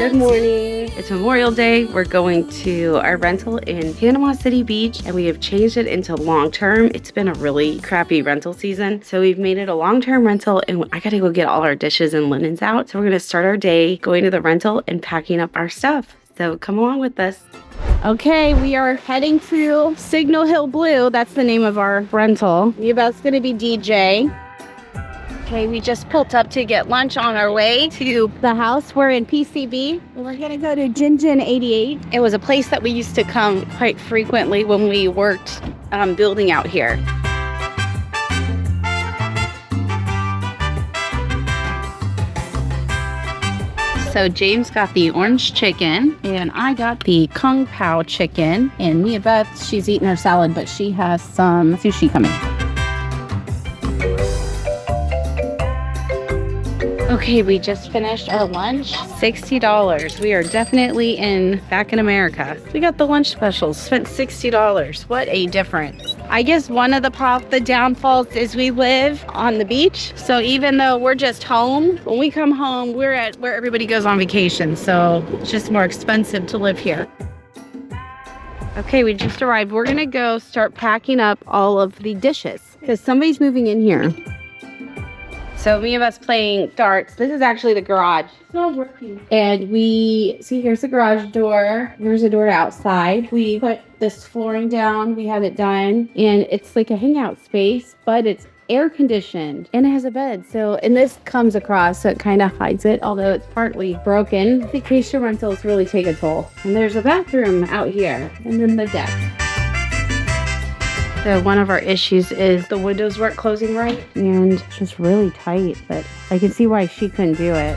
Good morning. It's Memorial Day. We're going to our rental in Panama City Beach, and we have changed it into long-term. It's been a really crappy rental season, so we've made it a long-term rental, and I gotta go get all our dishes and linens out. So we're gonna start our day going to the rental and packing up our stuff. So come along with us. Okay, we are heading to Signal Hill Blue. That's the name of our rental. Yuba's gonna be DJ. Okay, we just pulled up to get lunch on our way to the house. We're in PCB. We're gonna go to Gin 88. It was a place that we used to come quite frequently when we worked building out here. So James got the orange chicken, and I got the Kung Pao chicken. And Mia Beth, she's eating her salad, but she has some sushi coming. Okay, we just finished our lunch. $60. We are definitely back in America. We got the lunch specials, spent $60. What a difference. I guess one of the downfalls is we live on the beach. So even though we're just home, when we come home, we're at where everybody goes on vacation. So it's just more expensive to live here. Okay, we just arrived. We're gonna go start packing up all of the dishes because somebody's moving in here. So me and us playing darts. This is actually the garage. It's not working. And we see here's the garage door. Here's the door outside. We put this flooring down. We have it done. And it's like a hangout space, but it's air conditioned and it has a bed. So, and this comes across, so it kind of hides it, although it's partly broken. Vacation rentals really take a toll. And there's a bathroom out here and then the deck. So one of our issues is the windows weren't closing right and it's just really tight, but I can see why she couldn't do it.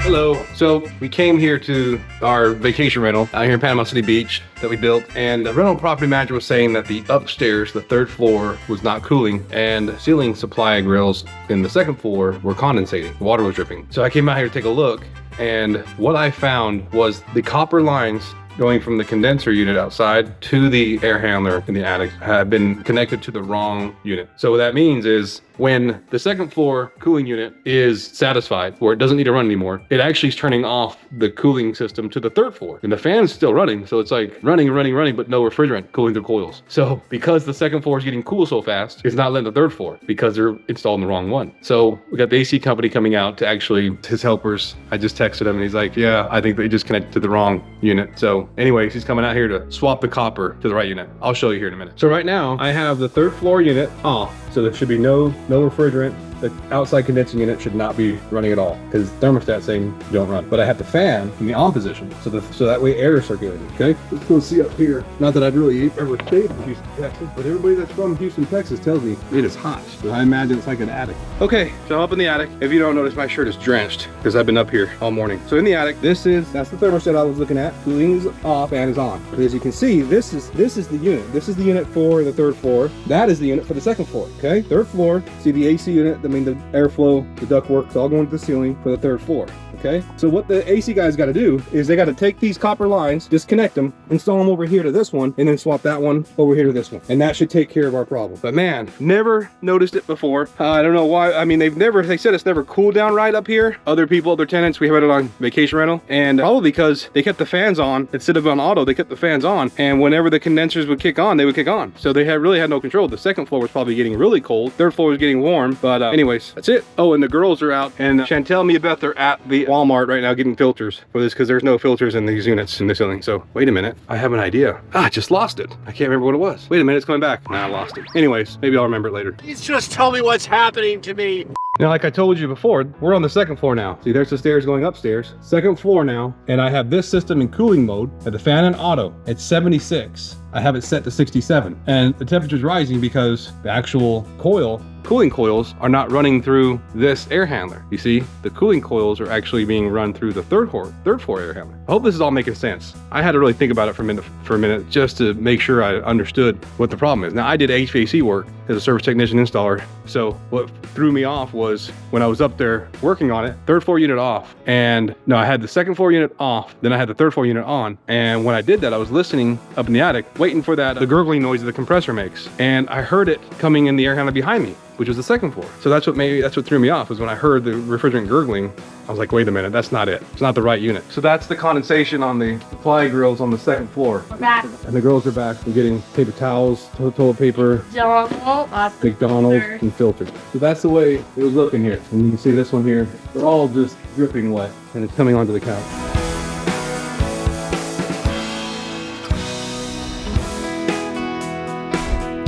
Hello. So we came here to our vacation rental out here in Panama City Beach that we built, and the rental property manager was saying that the upstairs, the third floor, was not cooling, and the ceiling supply grills in the second floor were condensating. The water was dripping. So I came out here to take a look, and what I found was the copper lines going from the condenser unit outside to the air handler in the attic had been connected to the wrong unit. So what that means is when the second floor cooling unit is satisfied, where it doesn't need to run anymore, it actually is turning off the cooling system to the third floor. And the fan's still running, so it's like running, but no refrigerant cooling the coils. So because the second floor is getting cool so fast, it's not letting the third floor because they're installing the wrong one. So we got the AC company coming out to actually, his helpers, I just texted him and he's like, yeah, I think they just connected to the wrong unit. So anyways, he's coming out here to swap the copper to the right unit. I'll show you here in a minute. So right now I have the third floor unit off. So there should be no refrigerant. The outside condensing unit should not be running at all because thermostat's saying don't run. But I have the fan in the on position so that way air is circulating. Okay, let's go see up here. Not that I'd really ever stayed in Houston, Texas, but everybody that's from Houston, Texas tells me it is hot. So I imagine it's like an attic. Okay, so I'm up in the attic. If you don't notice, my shirt is drenched because I've been up here all morning. So in the attic, that's the thermostat I was looking at. Cooling is off and is on. But as you can see, this is the unit. This is the unit for the third floor. That is the unit for the second floor. Okay, third floor. See the AC unit. I mean the airflow, the ductwork, it's all going to the ceiling for the third floor. Okay, so what the AC guys got to do is they got to take these copper lines, disconnect them, install them over here to this one, and then swap that one over here to this one. And that should take care of our problem. But man, never noticed it before. I don't know why. I mean, they said it's never cooled down right up here. Other tenants, we have it on vacation rental. And probably because they kept the fans on, instead of on auto, they kept the fans on. And whenever the condensers would kick on, they would kick on. So they really had no control. The second floor was probably getting really cold. Third floor was getting warm. But anyways, that's it. Oh, and the girls are out. And Chantel and Mia Beth are at the Walmart right now getting filters for this because there's no filters in these units in the ceiling. So wait a minute, I have an idea. I just lost it. I can't remember what it was. Wait a minute, it's coming back. Nah, I lost it. Anyways, maybe I'll remember it later. Please just tell me what's happening to me. Now, like I told you before, we're on the second floor now. See, there's the stairs going upstairs. Second floor now, and I have this system in cooling mode. I have the fan in auto. It's 76. I have it set to 67. And the temperature's rising because the actual cooling coils are not running through this air handler. You see, the cooling coils are actually being run through the third floor air handler. I hope this is all making sense. I had to really think about it for a minute just to make sure I understood what the problem is. Now, I did HVAC work as a service technician installer. So what threw me off was when I was up there working on it, third floor unit off. And no, I had the second floor unit off. Then I had the third floor unit on. And when I did that, I was listening up in the attic, waiting for the gurgling noise that the compressor makes. And I heard it coming in the air handler behind me, which was the second floor. So that's what threw me off, was when I heard the refrigerant gurgling I was like, wait a minute, that's not it. It's not the right unit. So that's the condensation on the supply grills on the second floor. Back. And the girls are back. We're getting paper towels, toilet paper, McDonald's, and filters. So that's the way it was looking here. And you can see this one here. They're all just dripping wet, and it's coming onto the couch.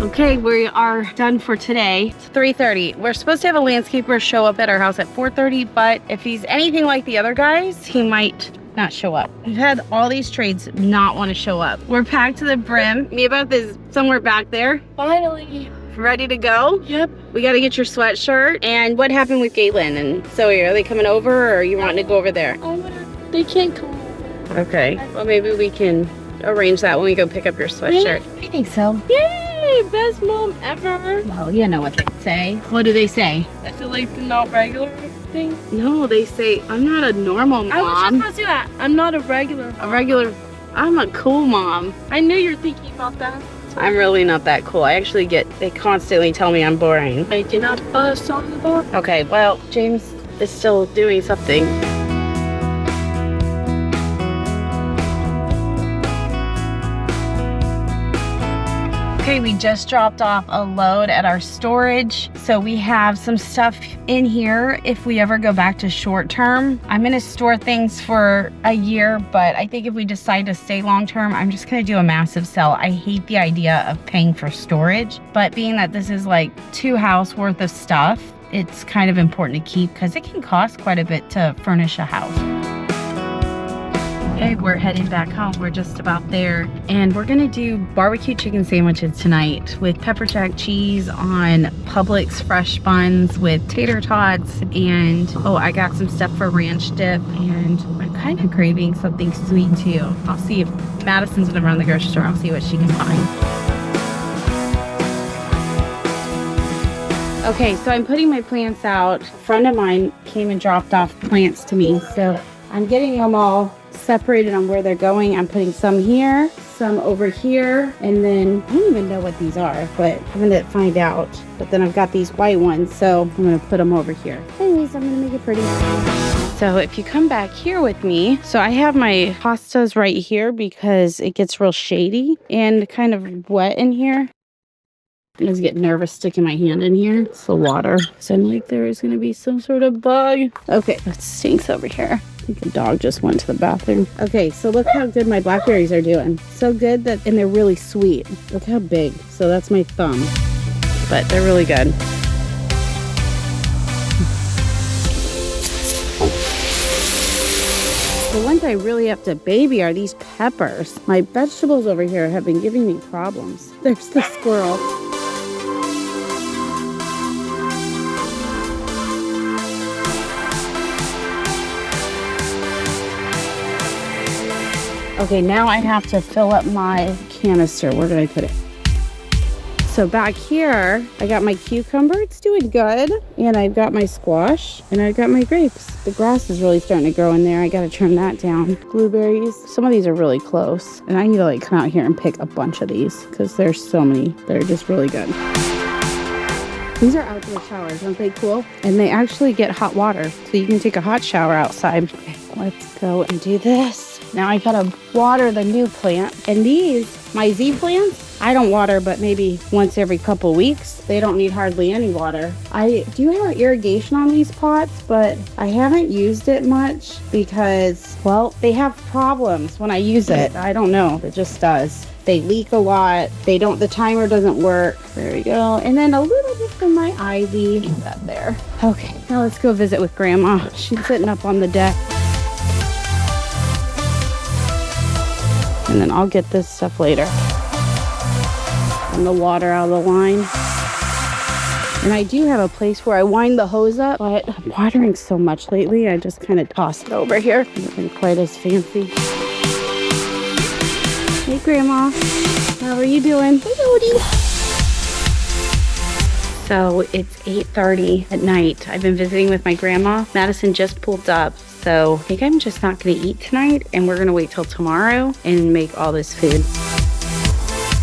Okay, we are done for today. It's 3:30. We're supposed to have a landscaper show up at our house at 4:30, but if he's anything like the other guys, he might not show up. We've had all these trades not want to show up. We're packed to the brim. Mia is somewhere back there. Finally. Ready to go? Yep. We got to get your sweatshirt. And what happened with Galen and Zoe? Are they coming over, or are you wanting to go over there? They can't come over. Okay. Well, maybe we can arrange that when we go pick up your sweatshirt. Really? I think so. Yay! Best mom ever. Well, you know what they say. What do they say? I feel like the not regular thing. No, they say, I'm not a normal mom. I was just supposed to do that. I'm not a regular mom. I'm a cool mom. I knew you were thinking about that. I'm really not that cool. I actually they constantly tell me I'm boring. I did not bust on the board. Okay, well, James is still doing something. Okay, we just dropped off a load at our storage. So we have some stuff in here if we ever go back to short term. I'm gonna store things for a year, but I think if we decide to stay long term, I'm just gonna do a massive sell. I hate the idea of paying for storage, but being that this is like 2 house worth of stuff, it's kind of important to keep because it can cost quite a bit to furnish a house. Okay, we're heading back home. We're just about there. And we're gonna do barbecue chicken sandwiches tonight with pepper jack cheese on Publix fresh buns with tater tots. And oh, I got some stuff for ranch dip. And I'm kind of craving something sweet too. I'll see if Madison's gonna run the grocery store. I'll see what she can find. Okay, so I'm putting my plants out. A friend of mine came and dropped off plants to me. So I'm getting them all separated on where they're going. I'm putting some here, some over here, and then I don't even know what these are, but I'm gonna find out. But then I've got these white ones, so I'm gonna put them over here. Anyways, I'm gonna make it pretty. So if you come back here with me, so I have my hostas right here because it gets real shady and kind of wet in here. I just get nervous sticking my hand in here. It's the water. So I'm like, there is gonna be some sort of bug. Okay, it stinks over here. I think the dog just went to the bathroom. Okay, so look how good my blackberries are doing. So good that, and they're really sweet. Look how big. So that's my thumb. But they're really good. The ones I really have to baby are these peppers. My vegetables over here have been giving me problems. There's the squirrel. Okay, now I have to fill up my canister. Where did I put it? So back here, I got my cucumber. It's doing good. And I've got my squash and I've got my grapes. The grass is really starting to grow in there. I got to trim that down. Blueberries. Some of these are really close. And I need to like come out here and pick a bunch of these because there's so many. They're just really good. These are outdoor showers. Aren't they cool? And they actually get hot water. So you can take a hot shower outside. Okay, let's go and do this. Now I gotta water the new plant. And these, my Z plants, I don't water but maybe once every couple weeks. They don't need hardly any water. I do have irrigation on these pots, but I haven't used it much because, well, they have problems when I use it. I don't know, it just does. They leak a lot. The timer doesn't work. There we go. And then a little bit from my ivy. Put that there. Okay, now let's go visit with Grandma. She's sitting up on the deck. And then I'll get this stuff later. And the water out of the line. And I do have a place where I wind the hose up, but I'm watering so much lately, I just kind of toss it over here. Hasn't been quite as fancy. Hey, Grandma. How are you doing? Hey, Odie. So it's 8:30 at night. I've been visiting with my grandma. Madison just pulled up. So I think I'm just not gonna eat tonight and we're gonna wait till tomorrow and make all this food.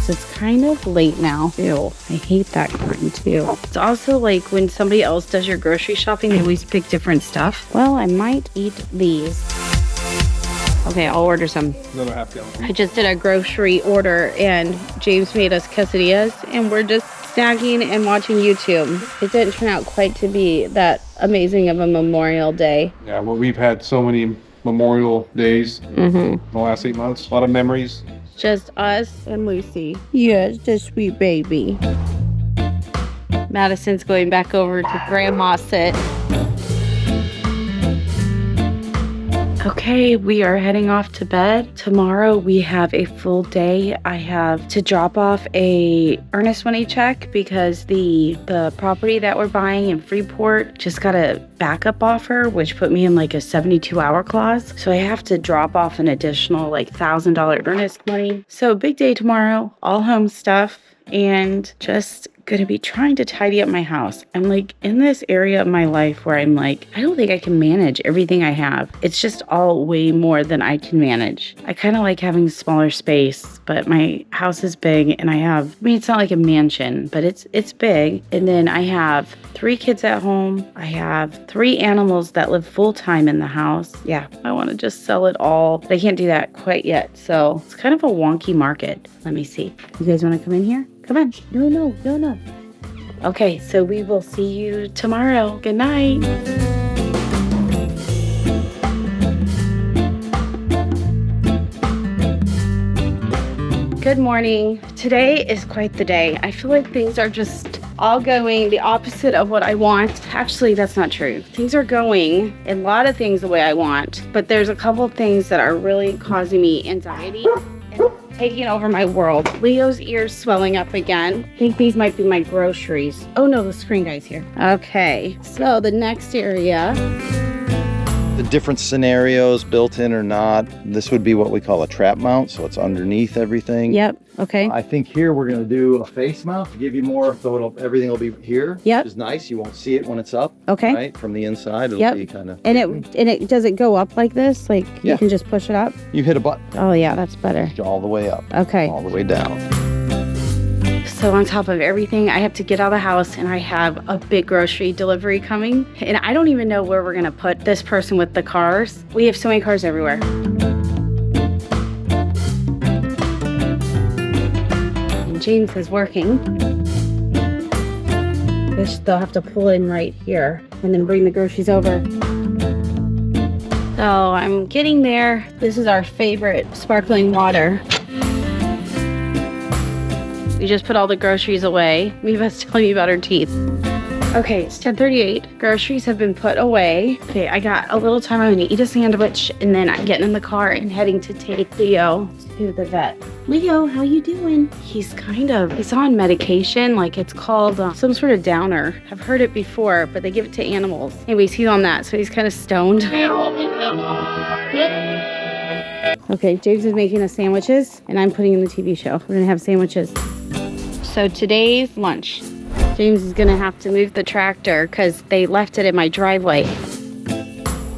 So it's kind of late now. Ew, I hate that kind too. It's also like when somebody else does your grocery shopping, they always pick different stuff. Well, I might eat these. Okay, I'll order some. Another half gallon. I just did a grocery order and James made us quesadillas and we're just snacking and watching YouTube. It didn't turn out quite to be that amazing of a Memorial Day. Yeah, well, we've had so many Memorial Days in the last 8 months. A lot of memories. Just us and Lucy. Yes, the sweet baby. Madison's going back over to Grandma sit. Okay, we are heading off to bed. Tomorrow we have a full day. I have to drop off a earnest money check because the property that we're buying in Freeport just got a backup offer, which put me in like a 72-hour clause. So I have to drop off an additional like $1,000 earnest money. So big day tomorrow, all home stuff, and just gonna be trying to tidy up my house. I'm like in this area of my life where I'm like, I don't think I can manage everything I have. It's just all way more than I can manage. I kind of like having smaller space, but my house is big and I mean, it's not like a mansion, but it's big. And then I have 3 kids at home. I have 3 animals that live full time in the house. Yeah, I want to just sell it all, but I can't do that quite yet. So it's kind of a wonky market. Let me see. You guys want to come in here? Come on. No. Okay, so we will see you tomorrow. Good night. Good morning. Today is quite the day. I feel like things are just all going the opposite of what I want. Actually, that's not true. Things are going a lot of things the way I want, but there's a couple things that are really causing me anxiety and taking over my world. Leo's ears swelling up again. I think these might be my groceries. Oh no, the screen guy's here. Okay, so the next area. The different scenarios, built in or not, this would be what we call a trap mount, so it's underneath everything. Yep, okay. I think here we're going to do a face mount to give you more, so everything will be here. Yep. Which is nice. You won't see it when it's up. Okay. Right? From the inside, it'll be kind of... And it does it go up like this? Like you can just push it up? You hit a button. Oh yeah, that's better. All the way up. Okay. All the way down. So on top of everything, I have to get out of the house and I have a big grocery delivery coming. And I don't even know where we're gonna put this person with the cars. We have so many cars everywhere. And James is working. They'll have to pull in right here and then bring the groceries over. So I'm getting there. This is our favorite sparkling water. We just put all the groceries away. Miva's telling me about her teeth. Okay, it's 10:38. Groceries have been put away. Okay, I got a little time. I'm gonna eat a sandwich and then I'm getting in the car and heading to take Leo to the vet. Leo, how you doing? He's on medication. Like it's called some sort of downer. I've heard it before, but they give it to animals. Anyways, he's on that, so he's kind of stoned. Okay, James is making the sandwiches and I'm putting in the TV show. We're gonna have sandwiches. So today's lunch, James is gonna have to move the tractor because they left it in my driveway.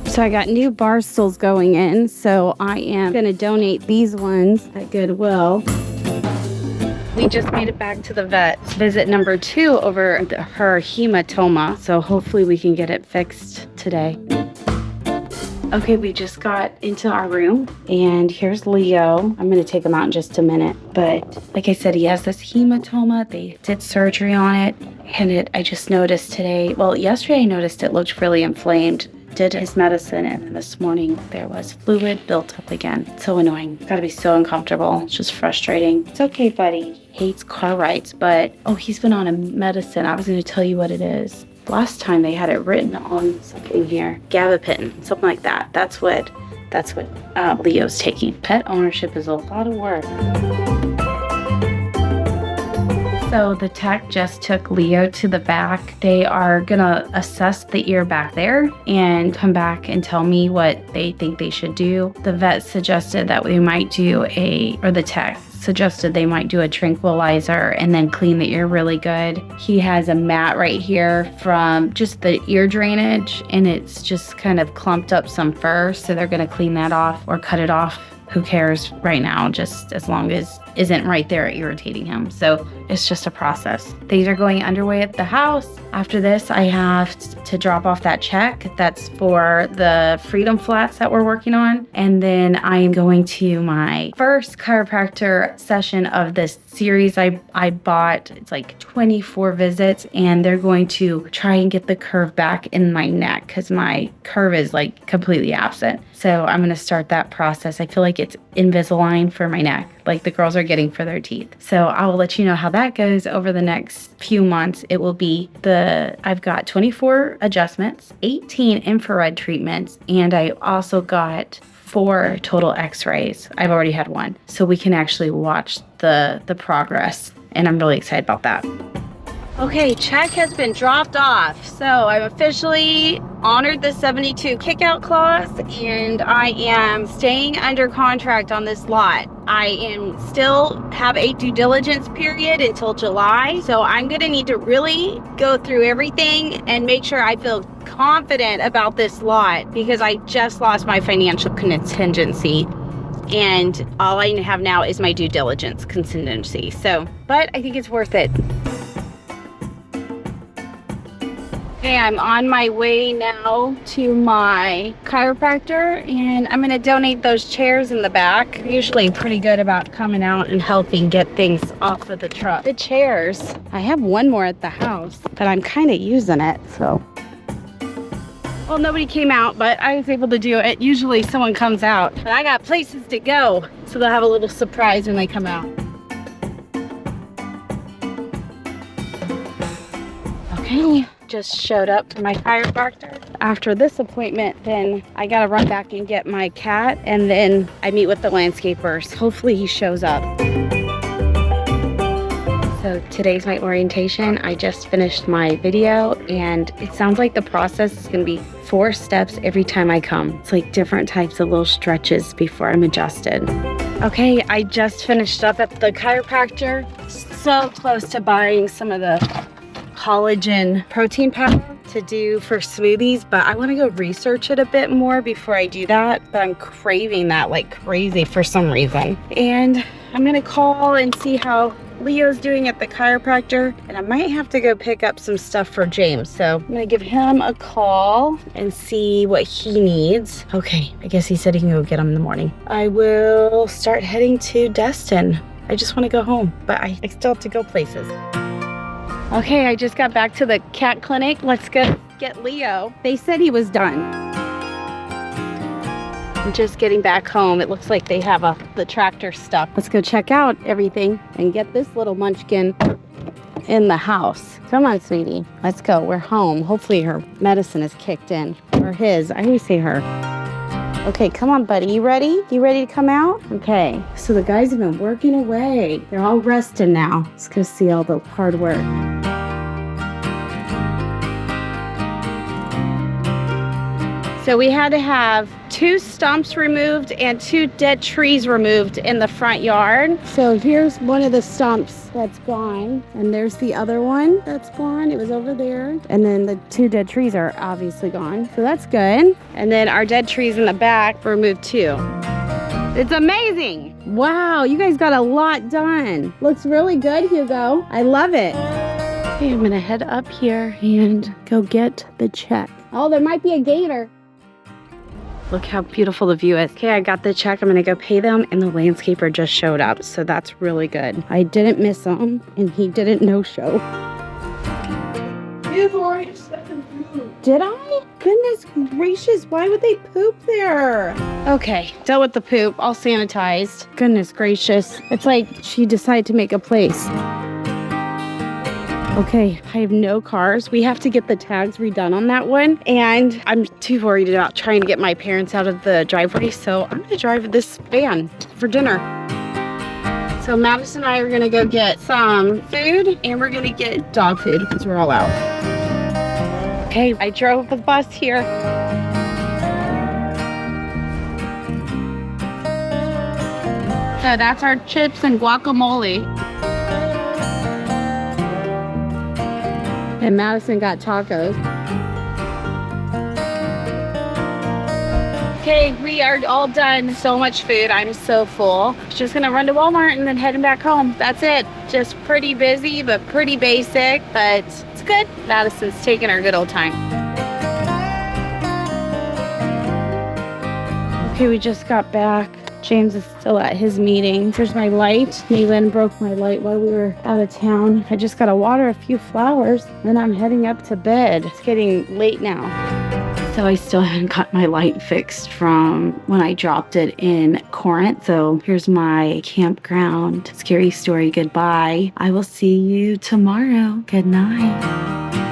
So I got new bar stools going in, so I am gonna donate these ones at Goodwill. We just made it back to the vet. Visit number 2 over her hematoma, so hopefully we can get it fixed today. Okay, we just got into our room and here's Leo. I'm gonna take him out in just a minute, but like I said, he has this hematoma. They did surgery on it and I just noticed today, well, yesterday I noticed it looked really inflamed. Did his medicine and this morning there was fluid built up again. So annoying, gotta be so uncomfortable. It's just frustrating. It's okay, buddy. Hates car rides, but oh, he's been on a medicine. I was gonna tell you what it is. Last time they had it written on something here, gabapentin, something like that. That's what Leo's taking. Pet ownership is a lot of work. So the tech just took Leo to the back. They are gonna assess the ear back there and come back and tell me what they think they should do. The vet suggested that we might do the tech suggested they might do a tranquilizer and then clean the ear really good. He has a mat right here from just the ear drainage and it's just kind of clumped up some fur, so they're gonna clean that off or cut it off. who cares right now, just as long as isn't right there irritating him. So it's just a process. Things are going underway at the house. After this, I have to drop off that check. That's for the Freedom Flats that we're working on. And then I am going to my first chiropractor session of this series I bought. It's like 24 visits, and they're going to try and get the curve back in my neck because my curve is like completely absent. So I'm going to start that process. I feel like it's Invisalign for my neck, like the girls are getting for their teeth. So I will let you know how that goes over the next few months. It will be I've got 24 adjustments, 18 infrared treatments, and I also got 4 total x-rays. I've already had 1. So we can actually watch the progress, and I'm really excited about that. Okay, check has been dropped off. So I've officially honored the 72 kickout clause, and I am staying under contract on this lot. I am still have a due diligence period until July. So I'm gonna need to really go through everything and make sure I feel confident about this lot, because I just lost my financial contingency. And all I have now is my due diligence contingency. So, but I think it's worth it. Okay, I'm on my way now to my chiropractor, and I'm gonna donate those chairs in the back. I'm usually pretty good about coming out and helping get things off of the truck. The chairs, I have one more at the house, but I'm kind of using it, so. Well, nobody came out, but I was able to do it. Usually someone comes out, but I got places to go, so they'll have a little surprise when they come out. Okay. Just showed up to my chiropractor. After this appointment, then I gotta run back and get my cat, and then I meet with the landscapers. Hopefully he shows up. So today's my orientation. I just finished my video, and it sounds like the process is gonna be 4 steps every time I come. It's like different types of little stretches before I'm adjusted. Okay, I just finished up at the chiropractor. So close to buying some of the collagen protein powder to do for smoothies, but I want to go research it a bit more before I do that. But I'm craving that like crazy for some reason. And I'm gonna call and see how Leo's doing at the chiropractor, and I might have to go pick up some stuff for James. So I'm gonna give him a call and see what he needs. Okay, I guess he said he can go get him in the morning. I will start heading to Destin. I just want to go home, but I still have to go places. Okay, I just got back to the cat clinic. Let's go get Leo. They said he was done. I'm just getting back home. It looks like they have the tractor stuck. Let's go check out everything and get this little munchkin in the house. Come on, sweetie. Let's go. We're home. Hopefully her medicine is kicked in. Or his. I always say her. Okay, come on, buddy. You ready? You ready to come out? Okay. So the guys have been working away. They're all resting now. Let's go see all the hard work. So we had to have 2 stumps removed and 2 dead trees removed in the front yard. So here's one of the stumps that's gone, and there's the other one that's gone. It was over there. And then the 2 dead trees are obviously gone. So that's good. And then our dead trees in the back were removed too. It's amazing. Wow, you guys got a lot done. Looks really good, Hugo. I love it. Okay, I'm gonna head up here and go get the check. Oh, there might be a gator. Look how beautiful the view is. Okay, I got the check. I'm gonna go pay them, and the landscaper just showed up, so that's really good. I didn't miss him, and he didn't no-show. Did I? Goodness gracious, why would they poop there? Okay, dealt with the poop, all sanitized. Goodness gracious. It's like she decided to make a place. Okay, I have no cars. We have to get the tags redone on that one. And I'm too worried about trying to get my parents out of the driveway. So I'm gonna drive this van for dinner. So Madison and I are gonna go get some food, and we're gonna get dog food because we're all out. Okay, I drove the bus here. So that's our chips and guacamole. And Madison got tacos. Okay, we are all done. So much food. I'm so full. Just gonna run to Walmart and then heading back home. That's it. Just pretty busy, but pretty basic, but it's good. Madison's taking her good old time. Okay, we just got back. James is still at his meeting. Here's my light. Nathan broke my light while we were out of town. I just gotta water a few flowers, then I'm heading up to bed. It's getting late now. So I still haven't got my light fixed from when I dropped it in Corinth. So here's my campground. Scary story goodbye. I will see you tomorrow. Good night.